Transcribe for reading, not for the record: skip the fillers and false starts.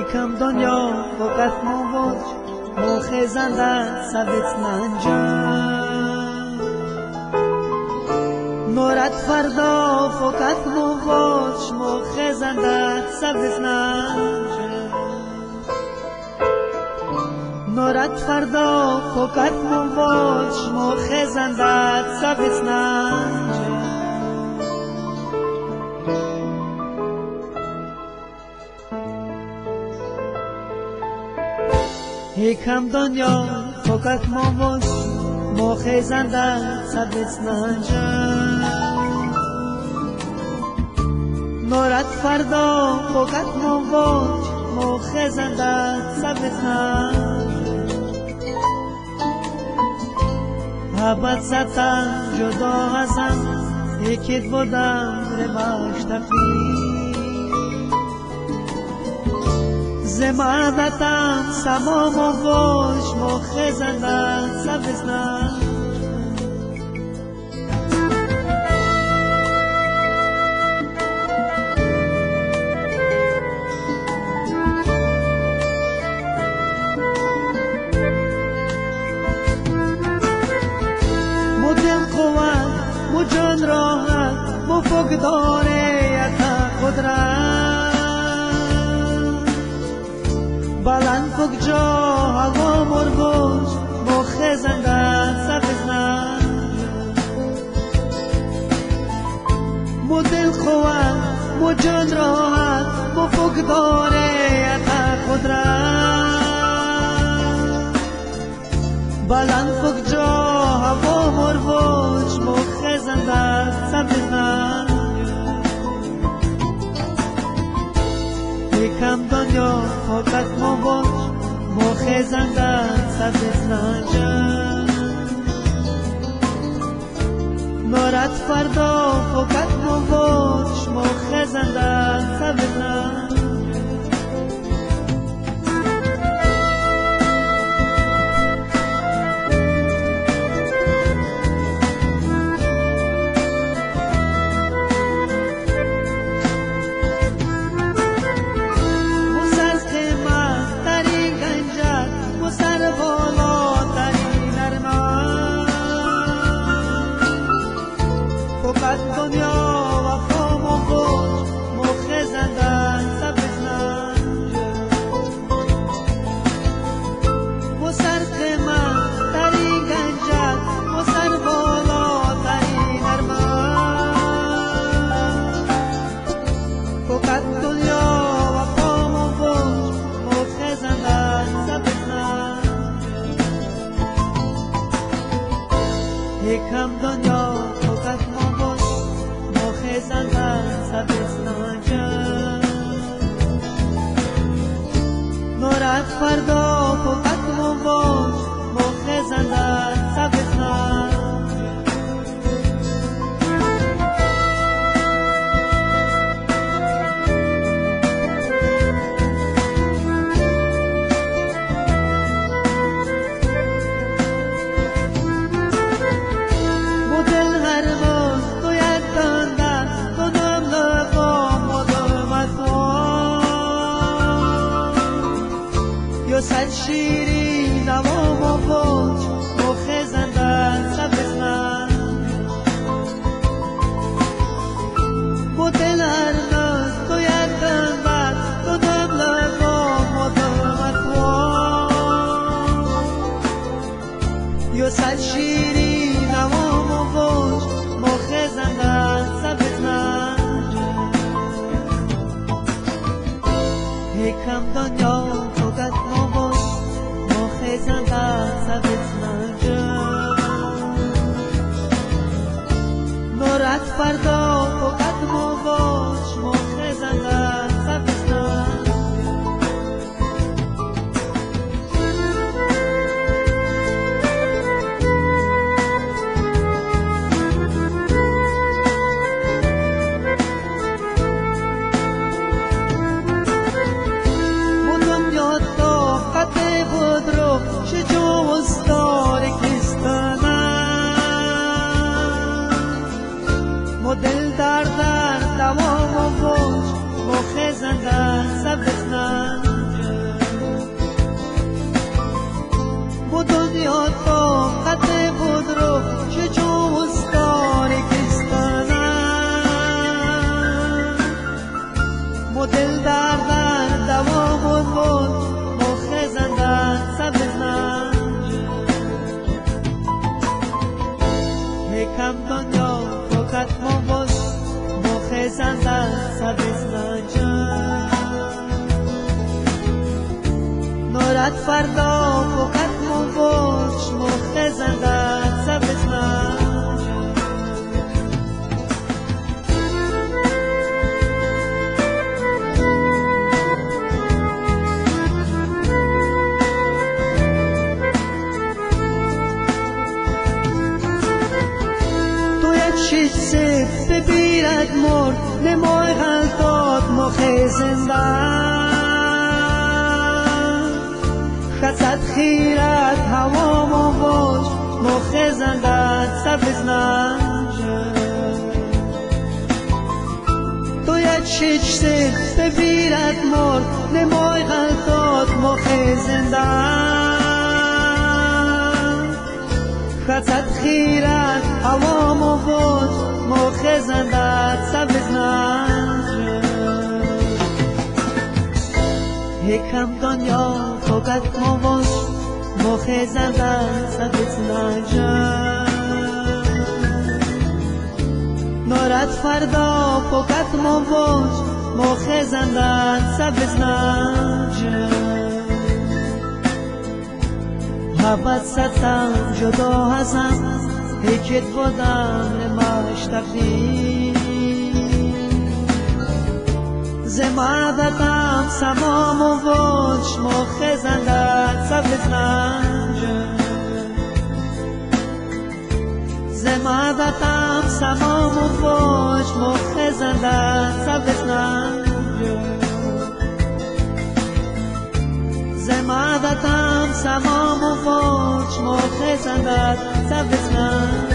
یکم دنیا فقط موج مخزنده سبت ننجم نورت فردا فقط موج مخزنده سبت ننجم نورت فردا فقط موج مخزنده سبت ننجم یکم دنیا فقط موج مخزنده سبت ننجم نورت فردا فقط موج مخزنده سبت ننجم حبت زدم جدا ازم یکیت بودم رماش تفید زمانتم سمام و گوش مخزنده سبت ننجم مو جان راحت مو فقداره یتا قدرت بلند فوق جا هوا مرگوش مخزنده سبت ننجم مو دل قوت مو جان راحت مو فقداره یتا قدرت بلند فوق جا هوا مرگوش مخزنده سبت ننجم یکم دنیا فقط موج مخزنده سبت ننجم نورت فردا فقط موج مخزنده سبت ننجم دنیا وفا موج مخزنده سبت ننجم و سر قیمت ترین گنجت و سر بالا ترین ارمان فقط دنیا وفا موج مخزنده سبت ننجم یکم دنیا فقط مخزنده سبت ننجم نورت فردا فقط موج مخزنده سبت ننجم صد شیرین دوام و فوج مخزنده سبت ننجم با دل ارناز تو یکم بر تو دم لقام و دمت یا صد شیرین دوام و فوج مخزنده سبت ننجم یکم دنیا فقط مخزنده سبت ننجم نورت فردا فقط موج مخزنده سبت ننجم دل در زندت سبز نجم نورت فردا فقط موج مخت زندت سبز نجم شیش سفت بیرد مرد نمای غلطات مخ زنده خصد خیرت هوا موج مخ زندت سبز نجم تو یک شیش سفت بیرد مرد نمای غلطات مخ زنده خصد خیرت هوا موج مخ زندت سبز نجم یکم دنیا فقط موج مخ زندت سبز نجم نورت فردا فقط موج مخ زندت سبز نجم محبت ستم جدا هستم هیچت بودم نماشتقی زمادتم سمام و وش مخ زندت سبز نجم زمادتم سمام و وش مخ زندت سبز نجم زمادتم سمام و فوج مخ زندت سبز نجم